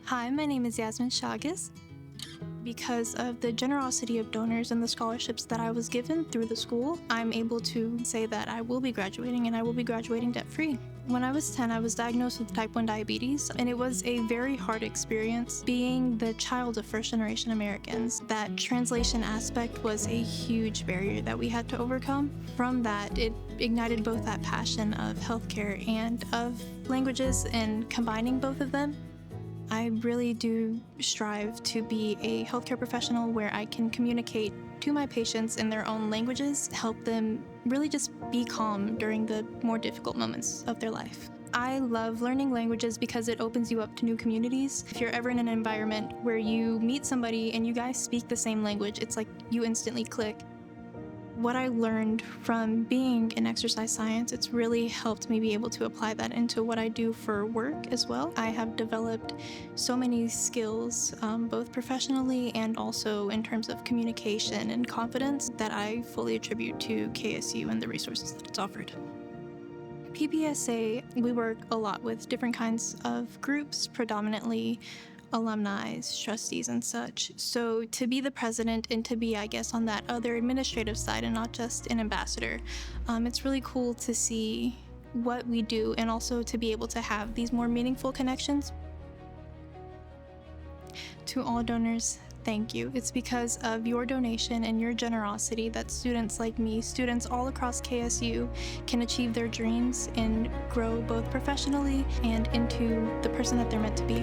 Hi, my name is Yasmin Chagas. Because of the generosity of donors and the scholarships that I was given through the school, I'm able to say that I will be graduating, and I will be graduating debt-free. When I was 10, I was diagnosed with type 1 diabetes, and it was a very hard experience being the child of first-generation Americans. That translation aspect was a huge barrier that we had to overcome. From that, it ignited both that passion of healthcare and of languages, and combining both of them, I really do strive to be a healthcare professional where I can communicate to my patients in their own languages, help them really just be calm during the more difficult moments of their life. I love learning languages because it opens you up to new communities. If you're ever in an environment where you meet somebody and you guys speak the same language, it's like you instantly click. What I learned from being in exercise science, it's really helped me be able to apply that into what I do for work as well. I have developed so many skills, both professionally and also in terms of communication and confidence, that I fully attribute to KSU and the resources that it's offered. PPSA, we work a lot with different kinds of groups, predominantly alumni, trustees, and such. So to be the president and to be, I guess, on that other administrative side and not just an ambassador, it's really cool to see what we do and also to be able to have these more meaningful connections. To all donors, thank you. It's because of your donation and your generosity that students like me, students all across KSU, can achieve their dreams and grow both professionally and into the person that they're meant to be.